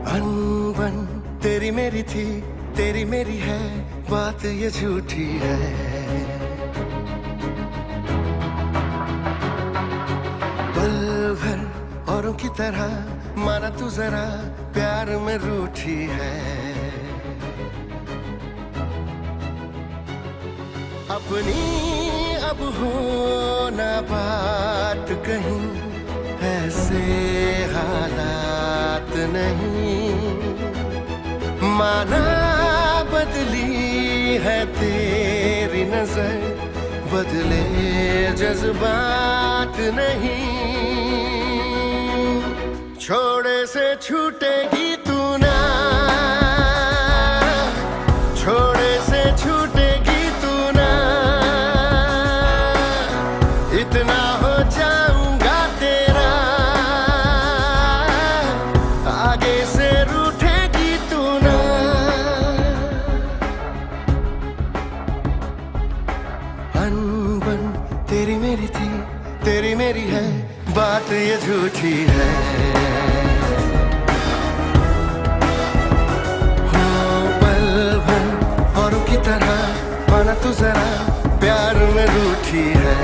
अनबन तेरी मेरी थी, तेरी मेरी है, बात ये झूठी है। पल भर औरों की तरह माना तू जरा प्यार में रूठी है। अपनी अब हो ना बात कहीं, ऐसे हालात नहीं। माना बदली है तेरी नजर, बदले जज्बात नहीं। छोड़े से छूटेगी तू ना, छोड़े से छूटेगी तू ना। इतना हो जाऊंगा तेरा, आगे से रूठेगी तू ना। अनबन तेरी मेरी थी, तेरी मेरी है, बात ये झूठी है। हो पल भर औरों की तरह माना तू जरा प्यार में रूठी है।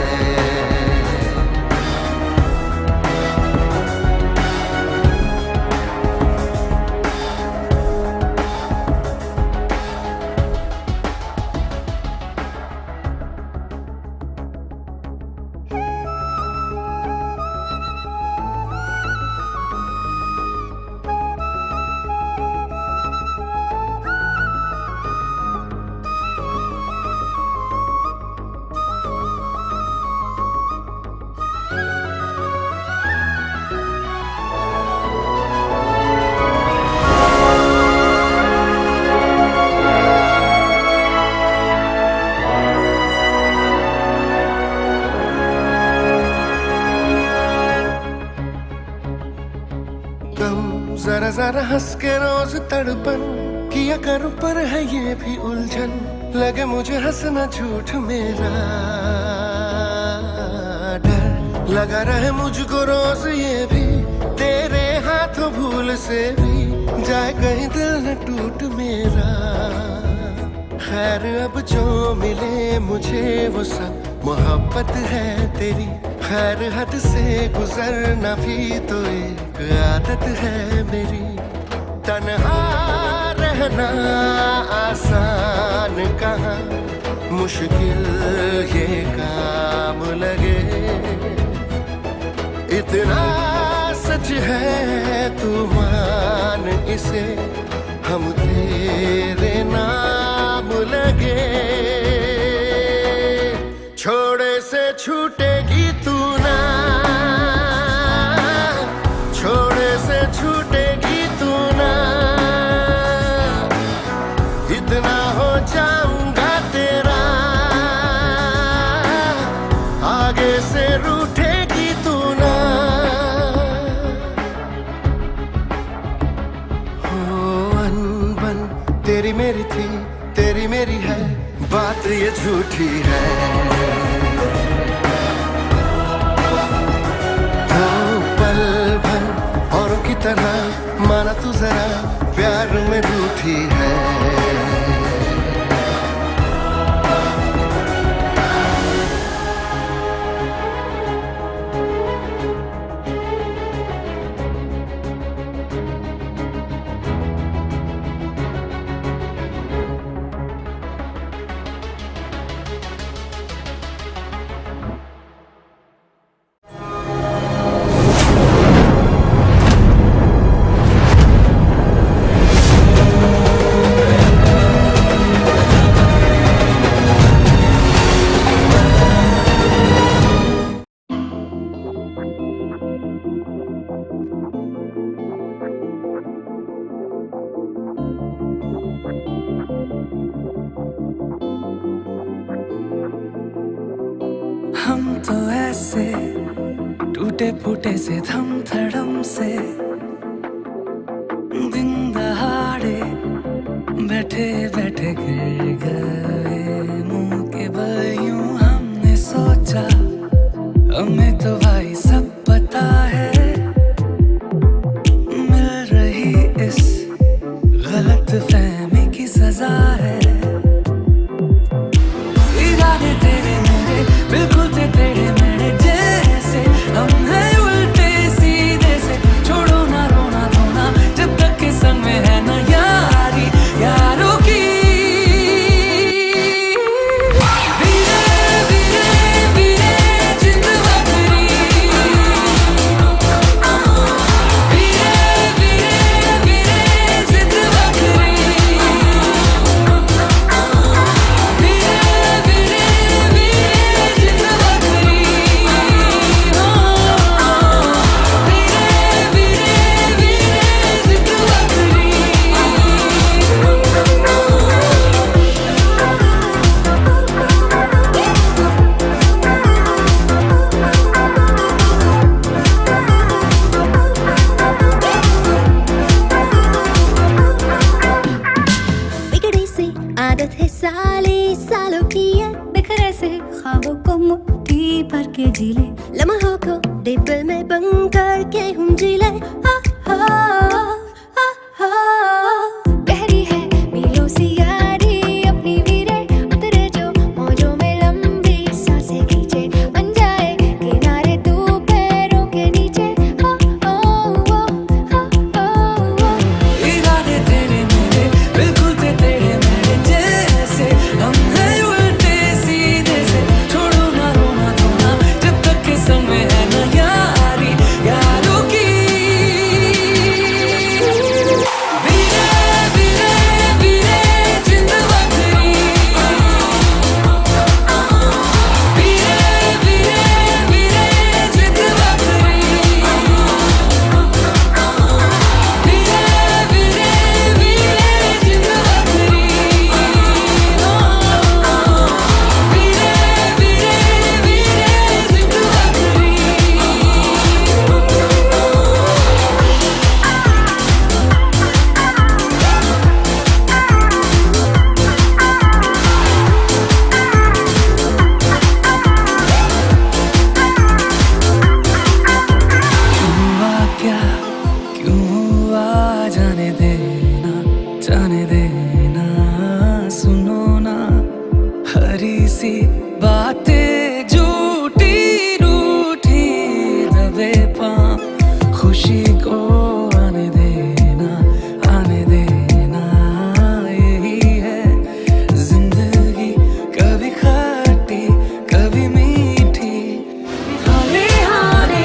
जरा जरा हंस के रोज तड़पन किया करूं, पर है ये भी उलझन। लगे मुझे हंसना झूठ मेरा, डर लगा रहे मुझको रोज ये भी, तेरे हाथों भूल से भी जाए कहीं दिल न टूट मेरा। खैर अब जो मिले मुझे वो सब मोहब्बत है तेरी। खैर हद से गुजरना भी तो एक आदत है मेरी। तन्हा रहना आसान कहाँ, मुश्किल ये काम लगे। इतना सच है तू मान इसे, हम तेरे नाम लगे। छोड़े से छूटेगी तू ना, छोड़े से छूटेगी तू ना। इतना हो जाऊंगा तेरा, आगे से रूठेगी तू ना। हो अनबन तेरी मेरी थी, तेरी मेरी है, बात ये झूठी है। तो पल भर औरों की तरह माना तू जरा प्यार में रूठी है। हम तो ऐसे टूटे फूटे से धम धड़म से दिन दहाड़े बैठे बैठे गिर गए मुंह के बल यूं हमने सोचा हमें तो भाई सब पता है मिल रही इस गलत फहमी की सजा है इरादे तेरे मेरे बिल्कुल थे तेरे मेरे जैसे हम हैं उल्टे सीधे से छोड़ो ना रोना धोना जब तक के संग में है ना यारी यारों की आदत है साले सालों की है बिखरे से ख्वाबों को मुट्ठी भर के जी ले लम्हों को दे दिल में बंद करके हम जी ले गहरी है मीलों सी यारी अपनी वीरे उतरे जो मौजों में लंबी सांसें खींचे बन जाए किनारे तू पैरों के नीचे इरादे तेरे मेरे बिल्कुल थे तेरे मेरे जैसे हम हैं उल्टे सीधे से छोड़ो ना रोना धोना जब तक के संग में है ना यारी यारों की जाने देना सुनो ना हरी सी बातें झूठी रूठी दबे पाँव खुशी को आने देना यही है जिंदगी कभी खट्टी कभी मीठी हाले हाले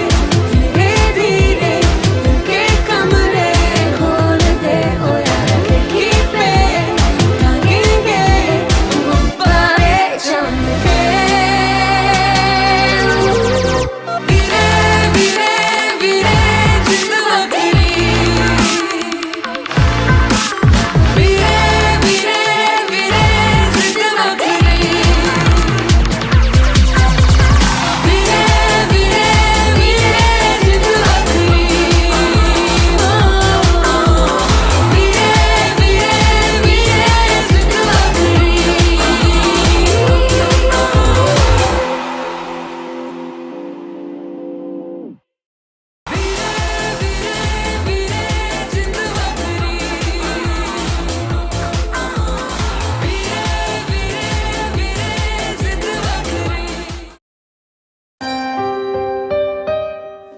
धीरे धीरे दिल के कमरे खोल दे ओ यार खिड़की पे टांगेंगे गुब्बारे चांद के वीरे वीरे वीरे जिंद बकरी वीरे वीरे वीरे जिंद बकरी वीरे वीरे वीरे जिंद बकरी वीरे वीरे वीरे जिंद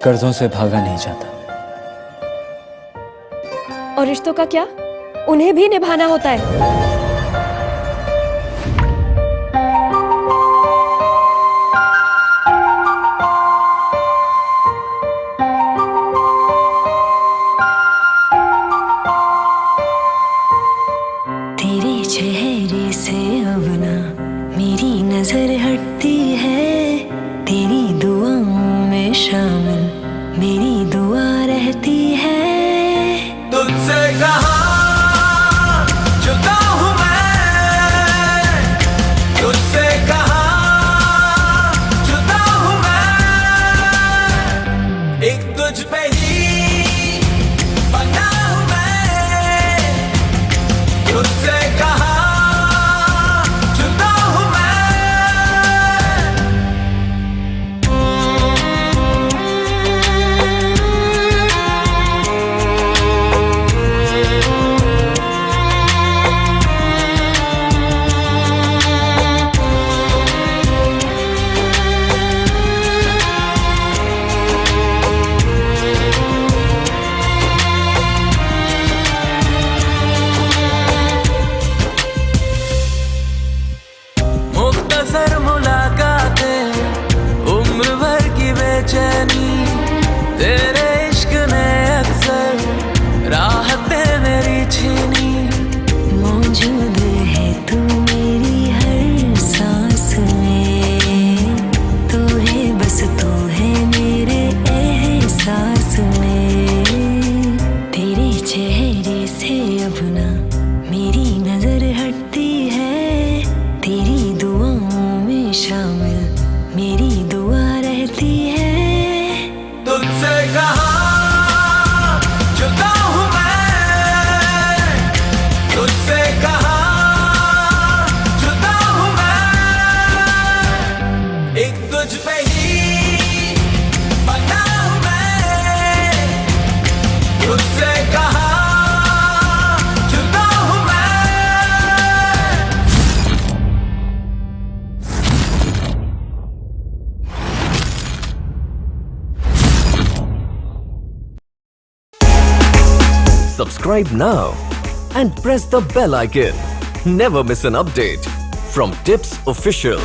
कर्जों से भागा नहीं जाता। और रिश्तों का क्या? उन्हें भी निभाना होता है। तेरे चेहरे से अब ना मेरी नजर हटती है तेरी दुआओं में शामिल मेरी दुआ रहती है तुझसे कहाँ जुदा हूँ मैं तुझसे कहाँ जुदा हूँ मैं एक तुझ पे ही बना हूँ मैं तुझसे subscribe now and press the bell icon. Never miss an update from Tips Official.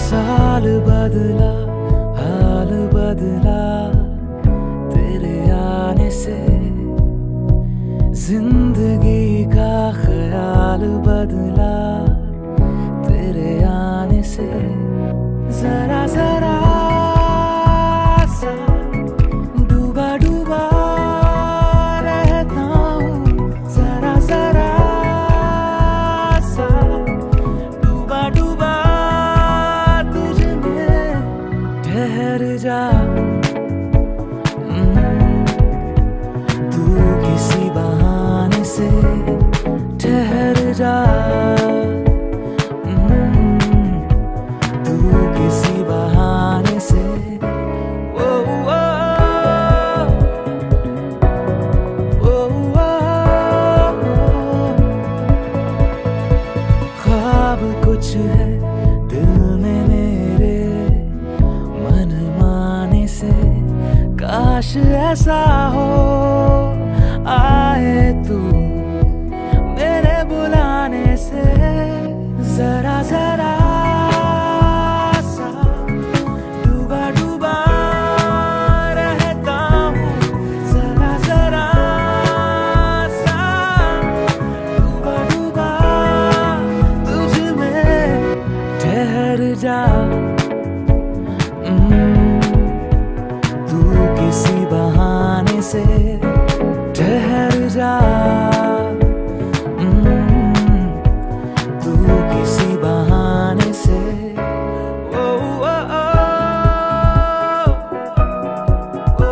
साल बदला हाल बदला तेरे आने से, जिंदगी का ख्याल बदला तेरे आने से। जरा जरा सा डूबा डूबा रहता हूँ, जरा जरा सा डूबा डूबा ठहर जा। तू किसी बहाने से ठहर जा। तू किसी बहाने से। ओ ओ ओ ओ ख्वाब कुछ है दिल में मेरे, मन माने से काश ऐसा हो आए तू मेरे बुलाने से। जरा जरा सा डूबा डूबा रहता हूँ, जरा जरा सा डूबा डूबा तुझ में ठहर जा। तू किसी बहाने से ठहर जा। तू किसी बहाने से। ओ ओ ओ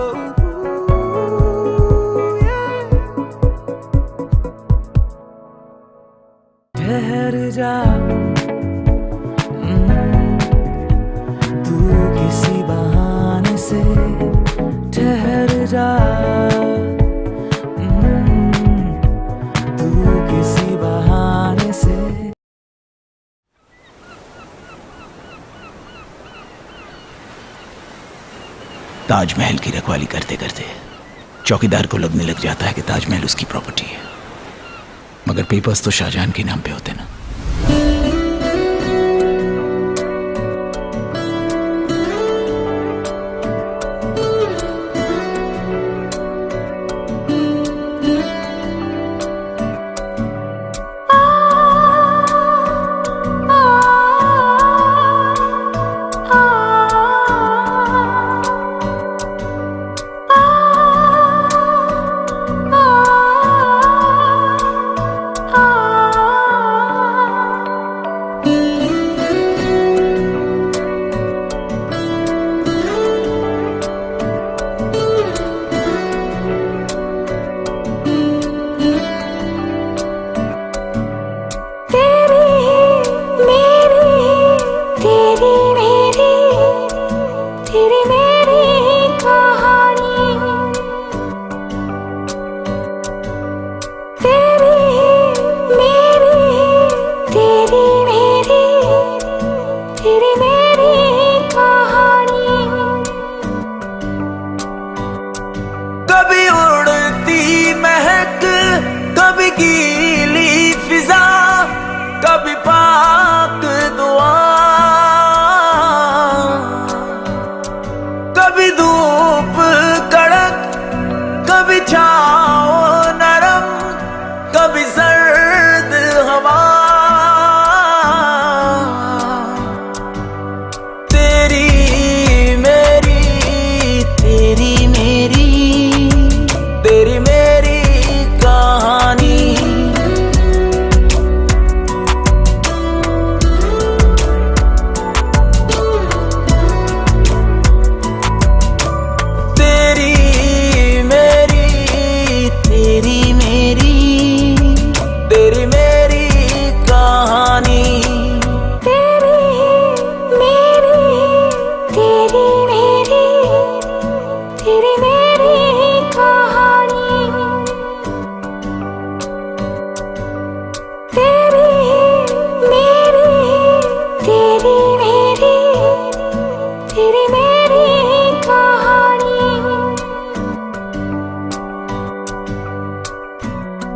ठहर जा। तू किसी बहाने से ठहर जा। तू किसी बहाने से। ताजमहल की रखवाली करते करते चौकीदार को लगने लग जाता है कि ताजमहल उसकी प्रॉपर्टी है, मगर पेपर्स तो शाहजहां के नाम पे होते ना। कभी उड़ती महक, कभी गीली फिजा, कभी पाक दुआ, कभी धूप कड़क, कभी छाँव नरम, कभी सर्द हवा। तेरी मेरी कहानी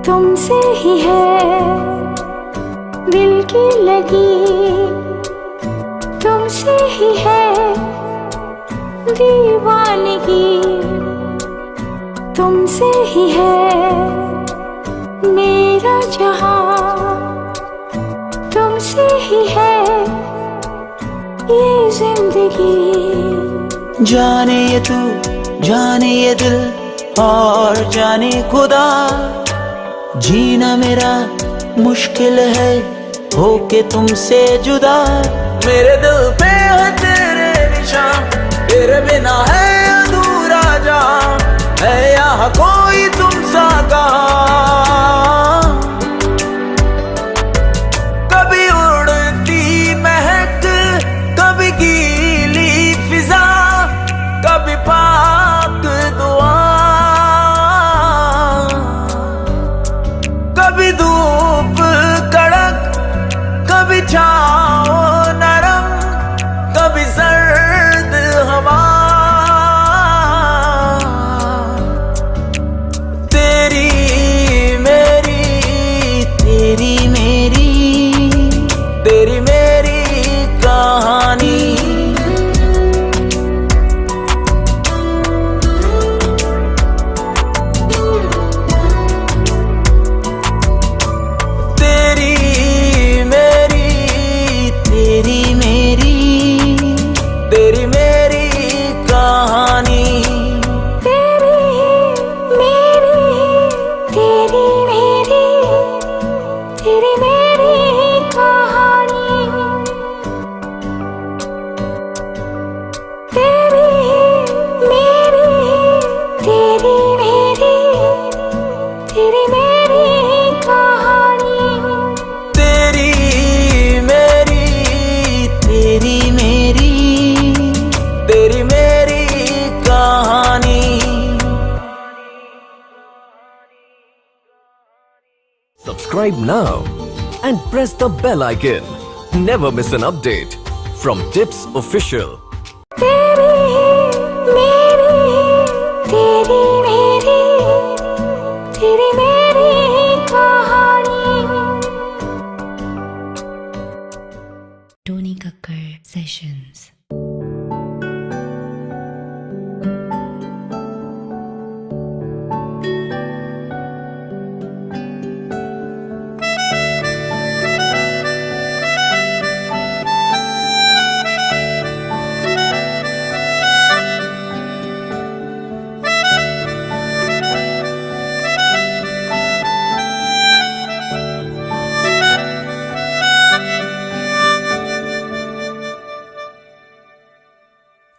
तुमसे ही है दिल की लगी, तुमसे ही है दीवानगी, तुमसे ही है मेरा जहां, तुमसे ही है ये जिंदगी। जाने ये तू, जाने ये दिल और जाने खुदा, जीना मेरा मुश्किल है होके तुमसे जुदा। मेरे दिल पे है तेरे निशान, तेरे बिना है अधूरा जहां, है यहाँ कोई तुम सा कहाँ। कभी उड़ती महक, कभी गीली फिजा, कभी पाक दुआ, कभी धूप कड़क, कभी छाँव नरम, कभी सर्द हवा। तेरी मेरी, तेरी मेरी, तेरी मेरी कहानी। Subscribe now and press the bell icon. Never miss an update from Tips Official. Tony Kakkar Sessions.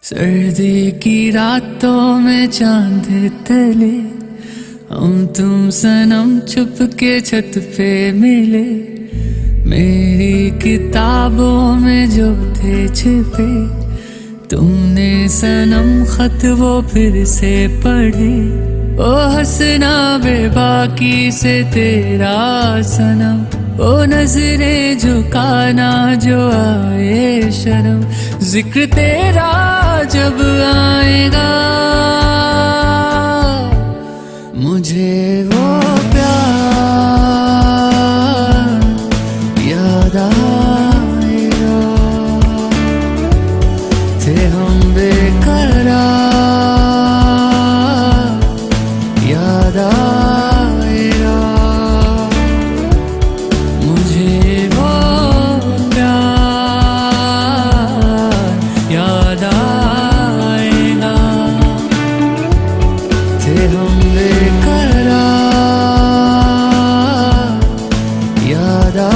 सर्दी की रातों में चांद तले हम तुम सनम छुप के छत पे मिले, मेरी किताबों में जो थे छिपे तुमने सनम खत वो फिर से पढ़े। ओ हंसना बेबाकी से तेरा सनम, ओ नजरें झुकाना जो आए शर्म, जिक्र तेरा जब आएगा मुझे वो प्यार याद आएगा। थे हम बेकरार याद आएगा मुझे वो प्यार याद आएगा। थे हम बेकरार याद आएगा।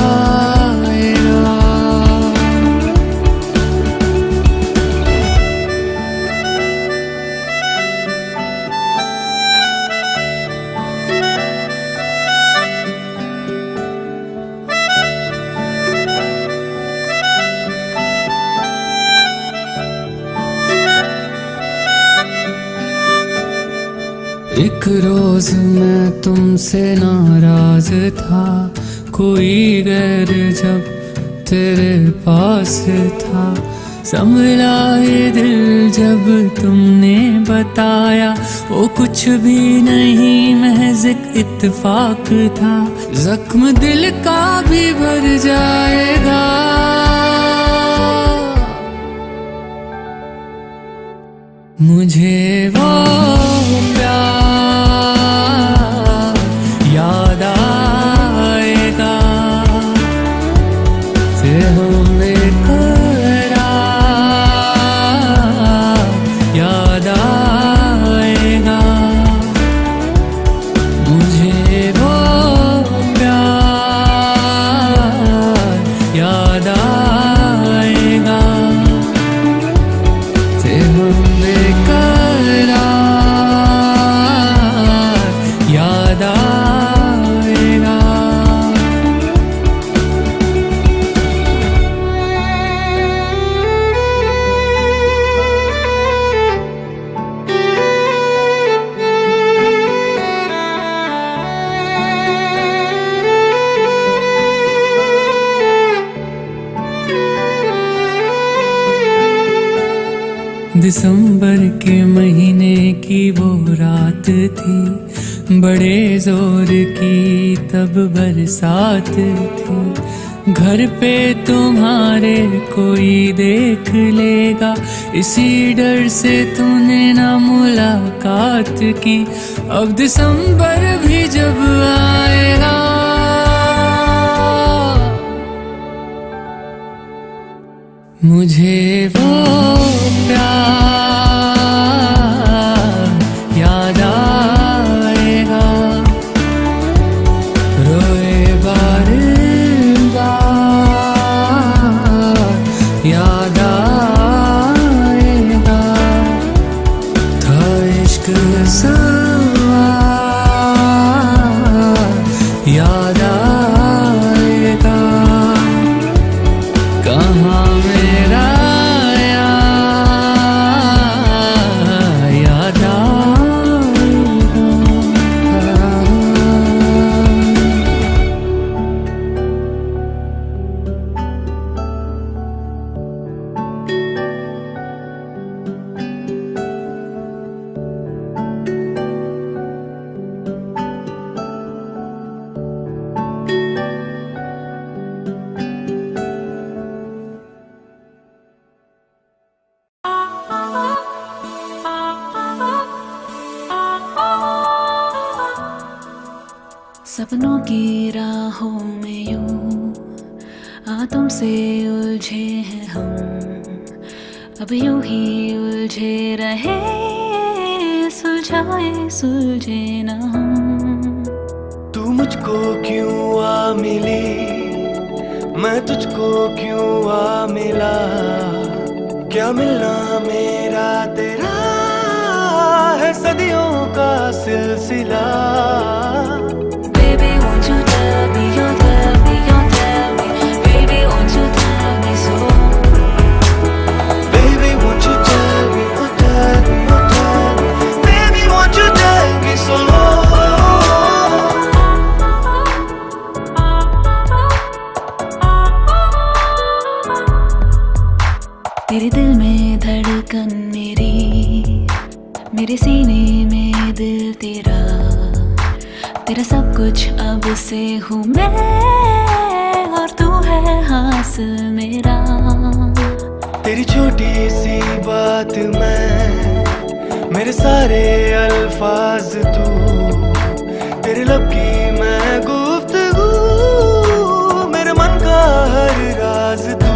एक रोज मैं तुमसे नाराज था, कोई गैर जब तेरे पास था, संभला ये दिल जब तुमने बताया, वो कुछ भी नहीं महज एक इत्तेफाक था। जख्म दिल का भी भर जाएगा, मुझे वो प्यार याद आएगा, फिर हमें याद आएगा, मुझे वो प्यार याद आएगा, फिर हमें याद आएगा। दिसंबर के महीने की वो रात थी, बड़े जोर की तब बरसात थी। घर पे तुम्हारे कोई देख लेगा, इसी डर से तूने ना मुलाकात की। अब दिसंबर भी जब आएगा, मुझे वो प्यार याद आएगा, रोए बार याद आएगा, था इश्क याद आएगा, कहाँ मेरा याद आएगा। सपनों की राहों में यूं आतम से उलझे हैं हम, अब यूं ही उलझे रहे, सुलझाए सुलझे ना हम। तू मुझको क्यों आ मिली, मैं तुझको क्यों आ मिला, क्या मिलना मेरा तेरा है सदियों का सिलसिला। Baby, won't you tell me, you tell me, you tell me, baby, won't you tell me so? Baby, won't you tell me, oh tell me, oh tell me, baby, won't you tell me so? तेरे दिल में धड़कन मेरी, मेरे सीने में दिल तेरा, तेरा सब कुछ अब से हूँ मैं, और तू है हासिल मेरा। तेरी छोटी सी बात मैं, मेरे सारे अल्फाज तू, तेरे लब की मैं गुफ्तगू, मेरे मन का हर राज तू।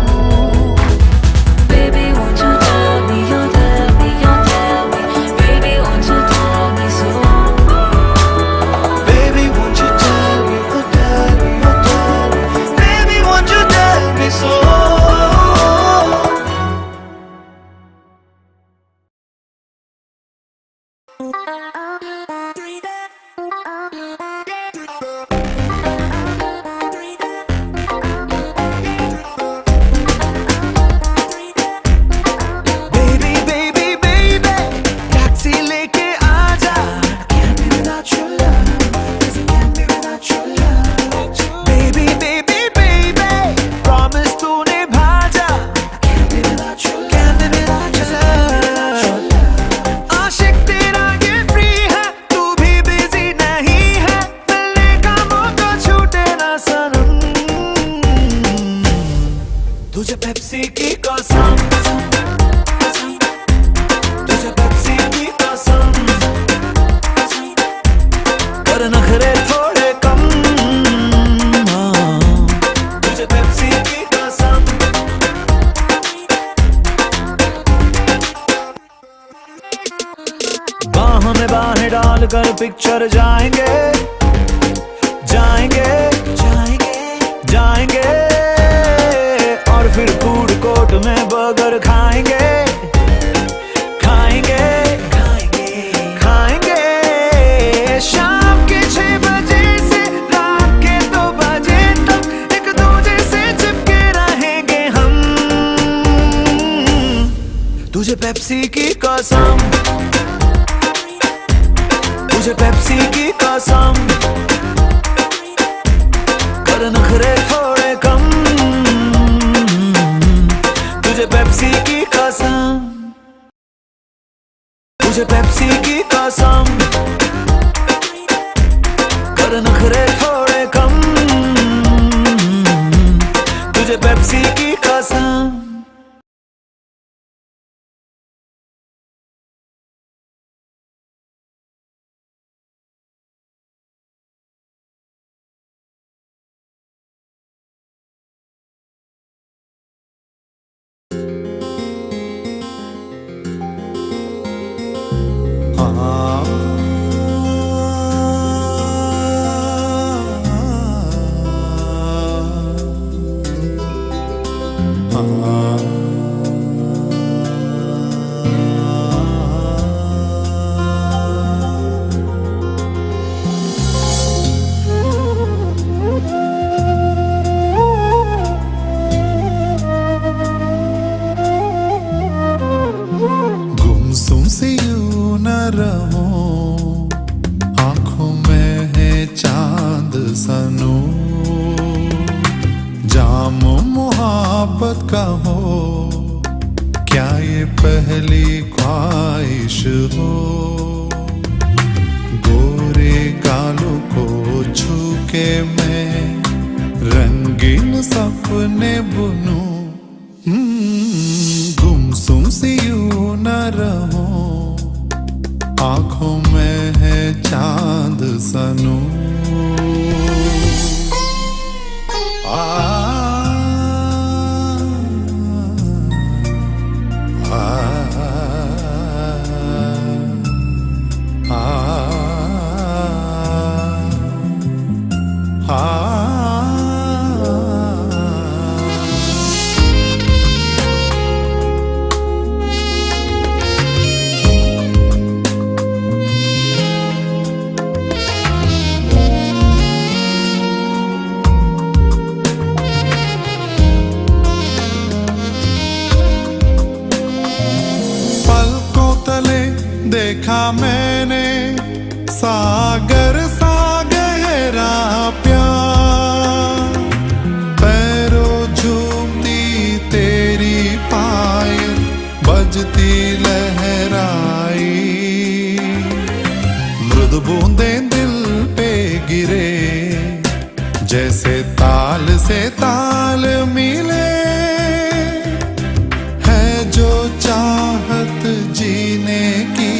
Baby, won't you tell me, you tell me, you tell me, baby, won't you tell me so? Baby, won't you tell me, oh tell me, oh tell me, baby, won't you tell me so? थोड़े कम। तुझे Pepsi की कसम। बाहों में बाहें डालकर picture जाएंगे जाएंगे जाएंगे जाएंगे, और फिर फूड कोर्ट में बर्गर खाएंगे खाएंगे खाएंगे खाएंगे। शाम के 6 बजे से रात के 2 बजे तक एक दूजे से चिपके रहेंगे हम। तुझे पेप्सी की कसम। तुझे पेप्सी की कसम। कर नखरे थोड़े कम। तुझे पेप्सी की कसम। तुझे पेप्सी की कसम। कर नखरे थोड़े कम। तुझे पेप्सी की कसम। गुमसुम से यूं न रहो, आंखों में है चांद सनू। जाम मोहब्बत का हो, क्या ये पहली ख्वाहिश हो। गोरे गालों को छू के मैं रंगीन सपने बुनूं। गुमसुम सी यूं न रहो, आंखों में है चांद सनू। देखा मैंने सागर सा गहरा प्यार। पैरों झूमती तेरी पायल, बजती लहराई। मृदु बूंदें दिल पे गिरे, जैसे ताल से ताल मिले। है जो चाहत जीने की,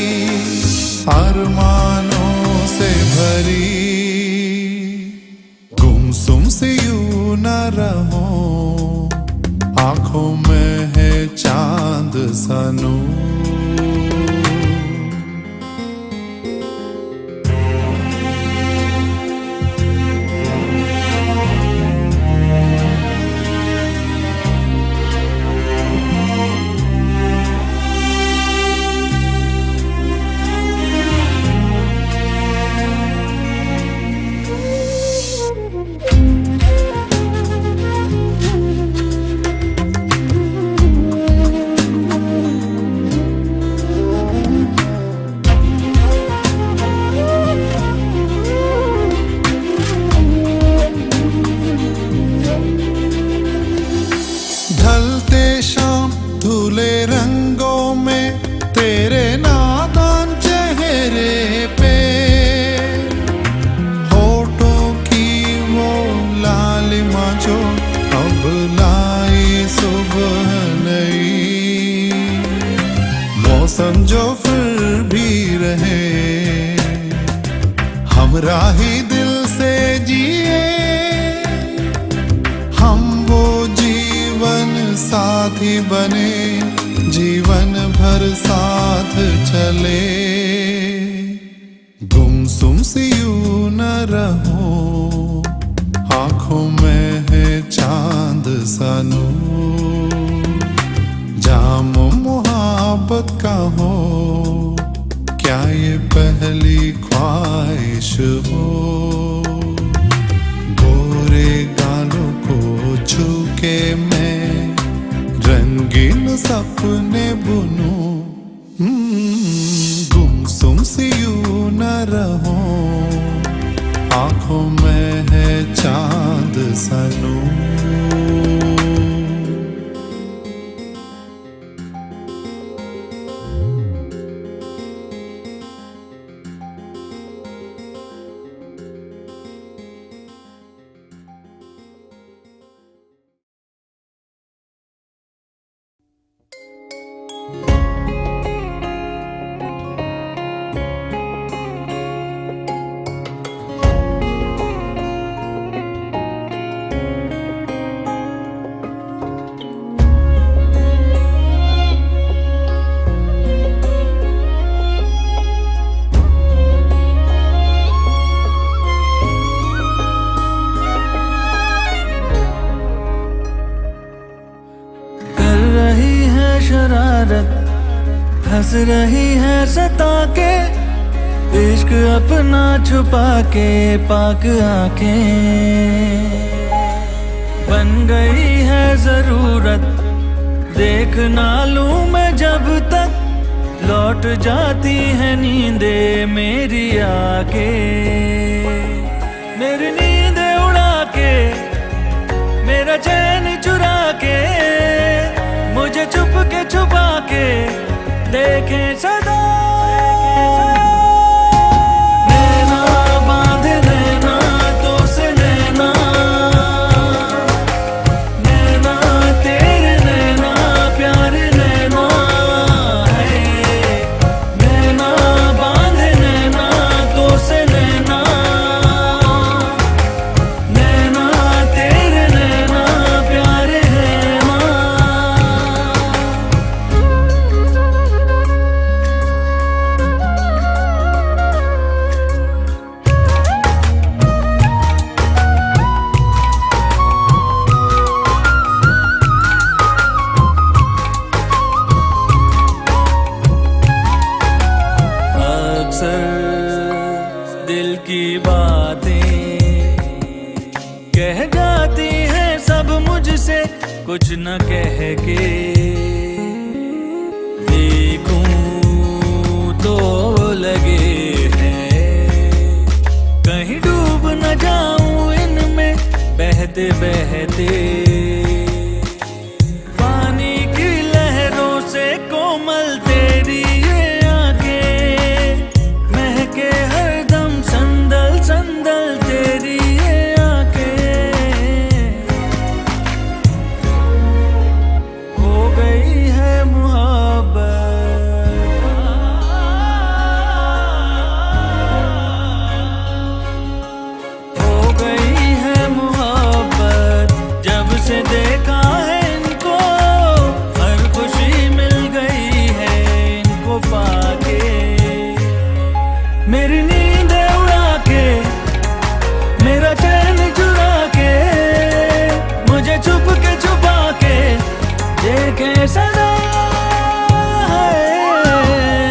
अरमानों से भरी। गुमसुम से यूं न रहो, आंखों में है चांद सनू। जिए, हम वो जीवन साथी बने, जीवन भर साथ चले। गुमसुम सी यूं न रहो, आंखों में है चांद सा नूर। जाम मोहब्बत का हो, क्या ये पहली ख्वाहिश हो। गोरे गालों को छू के मैं रंगीन सपने बुनूं। गुमसुम सी यूं न रहो, आंखों में है चांद सा नूर। हंस रही है सता के, इश्क अपना छुपा के पाक आंखें। बन गई है जरूरत, देख ना लूं मैं जब तक, लौट जाती है नींदे मेरी आके। मेरी नींदें उड़ा के, मेरा चैन चुरा के, मुझे छुप के छुपा के देखें सदा। नैना बांधे नैना तो से नैना, नैना तेरे नैना प्यारे नैना है। नैना बांधे नैना तो से नैना, नैना तेरे नैना प्यारे नैना। दिल की बातें कह जाती हैं सब मुझसे, कुछ न कह के। देखूं तो लगे हैं, कहीं डूब न जाऊं इनमें बहते बहते। पानी की लहरों से कोमल तेरी ये आंखें, महके हरदम संदल संदल तेरी ये आंखें। हो गई है मुहब्बत, हो गई है मुहब्बत, जब से देखा है इनको, हर खुशी मिल गई है इनको पाके। मेरी नींदें उड़ा के, मेरा चैन चुरा के, मुझे छुप के छुपा के देखे सदा।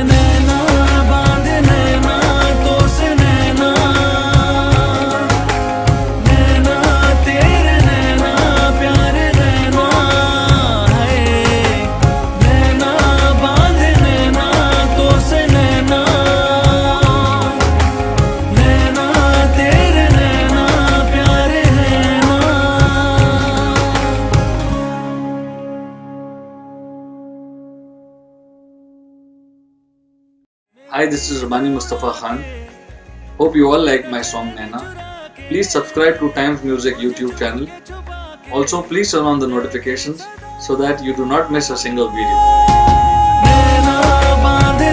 नैना बांधे नैना तो से नैना, नैना तेरे नैना प्यारे नैना है। नैना बांधे नैना तो से नैना, नैना तेरे नैना प्यारे नैना। Hi, this is Rabani Mustafa Khan. Hope you all like my song Naina. Please subscribe to Times Music YouTube channel. Also, please turn on the notifications so that you do not miss a single video. नैना बांधे